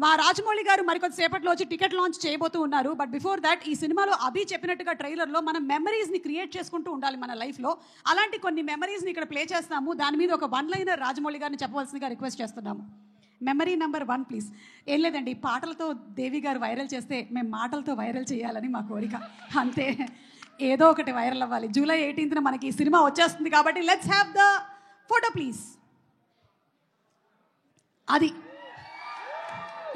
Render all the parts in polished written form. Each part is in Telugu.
మా రాజమౌళి గారు మరికొద్ది సేపట్లో వచ్చి టికెట్ లాంచ్ చేయబోతూ ఉన్నారు. బట్ బిఫోర్ దట్ ఈ సినిమాలో అభి చెప్పినట్టుగా ట్రైలర్లో మనం మెమరీస్ని క్రియేట్ చేసుకుంటూ ఉండాలి మన లైఫ్లో. అలాంటి కొన్ని మెమరీస్ని ఇక్కడ ప్లే చేస్తాము. దాని మీద ఒక వన్ లైనర్ రాజమౌళి గారిని చెప్పవలసిందిగా రిక్వెస్ట్ చేస్తున్నాము. Memory number 1 please. ఏం లేదండి, పాటలతో దేవి గారు వైరల్ చేస్తే మేము మాటలతో వైరల్ చేయాలని మా కోరిక, అంతే. ఏదో ఒకటి వైరల్ అవ్వాలి. జూలై 18న మనకి ఈ సినిమా వచ్చేస్తుంది కాబట్టి let's have the photo please. అది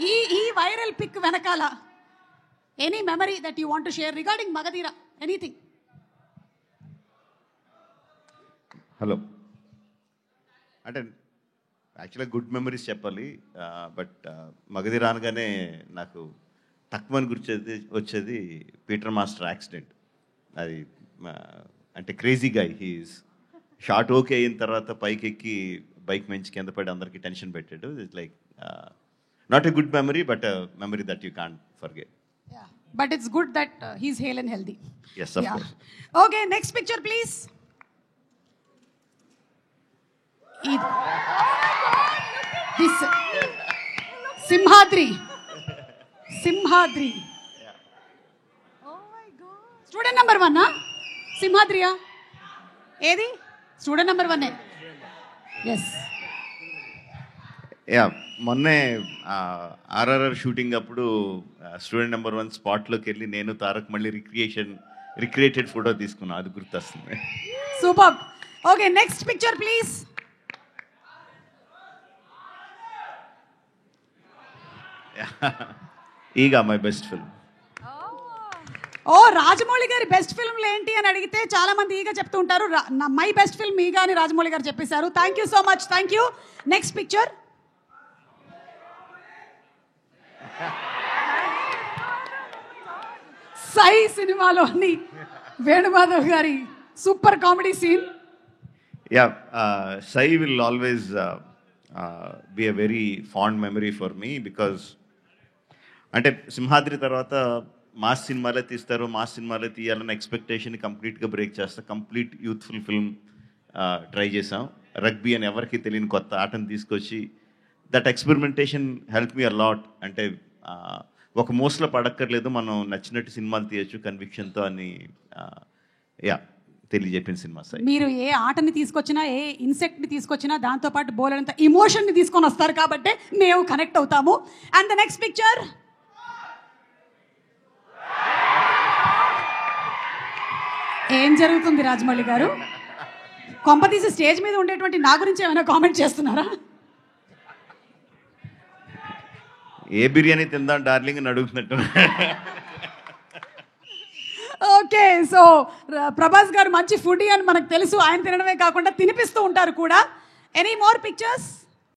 ఈ వైరల్ పిక్ వెనకాల any memory that you want to share regarding Magadheera, anything. Hello, అంటే యాక్చువల్గా గుడ్ మెమరీస్ చెప్పాలి, బట్ మగధీర అనగానే నాకు తక్కువని వచ్చేది పీటర్ మాస్టర్ యాక్సిడెంట్. అది అంటే crazy guy, he's short okay అయిన తర్వాత పైకి ఎక్కి బైక్ మంచి కింద పడి అందరికీ టెన్షన్ పెట్టాడు. It's like not a good memory, but a memory that you can't forget. Yeah, but it's good that he's hale and healthy. Yes, of course. Okay, next picture please. This Simhadri. Yeah. Oh my God. Student number 1 na? Simhadriya. Edi? Student number 1 Yes. Yeah, మొన్నే ఆర్ఆర్ఆర్ షూటింగ్ అప్పుడు స్టూడెంట్ నెంబర్ 1 స్పాట్లోకి వెళ్ళి నేను తారక్ మళ్ళీ రిక్రియేటెడ్ ఫోటో తీసుకున్నా, అది గుర్తొస్తుంది. Super. Okay, next picture please. Eega my best film. Oh, Rajamouli గారి బెస్ట్ ఫిల్మ్లు ఏంటి అని అడిగితే చాలా మంది ఈగా చెప్తూ ఉంటారు. మై బెస్ట్ ఫిల్మ్ ఈగా అని రాజమౌళి గారు చెప్పేశారు. Thank you so much, thank you. Next picture. Sye సినిమాలోని వేణుమాధవ్ గారి super comedy scene. Yeah, Sye will always be a very fond memory for me, because అంటే సింహాద్రి తర్వాత మాస్ సినిమాలే తీస్తారు, మాస్ సినిమాలే తీయాలన్న ఎక్స్పెక్టేషన్ కంప్లీట్గా బ్రేక్ చేస్తా. కంప్లీట్ యూత్ఫుల్ ఫిల్మ్ ట్రై చేసాం. రగ్బీ అని ఎవరికి తెలియని కొత్త ఆటను తీసుకొచ్చి that experimentation help me a lot. అంటే ఒక మోస్లో పడక్కర్లేదు, మనం నచ్చినట్టు సినిమాలు తీయచ్చు కన్విక్షన్తో అని యా తెలియజెప్పిన సినిమా సార్. మీరు ఏ ఆటని తీసుకొచ్చినా, ఏ ఇన్సెక్ట్ని తీసుకొచ్చినా దాంతోపాటు బోలెడంత ఇమోషన్ని తీసుకొని వస్తారు కాబట్టి మేము కనెక్ట్ అవుతాము. And the next picture. ఏం జరుగుతుంది రాజమౌళి గారు? కొంపతీసి స్టేజ్ మీద ఉండేటువంటి నా గురించి ఏమైనా కామెంట్ చేస్తున్నారా? ఏ బిర్యానీ తిందాం డార్లింగ్ అని అడుగుతున్నట్టు. ఓకే, సో ప్రభాస్ గారు మంచి ఫుడీ అని మనకు తెలుసు. ఆయన తినడమే కాకుండా తినిపిస్తూ ఉంటారు కూడా. Any more pictures?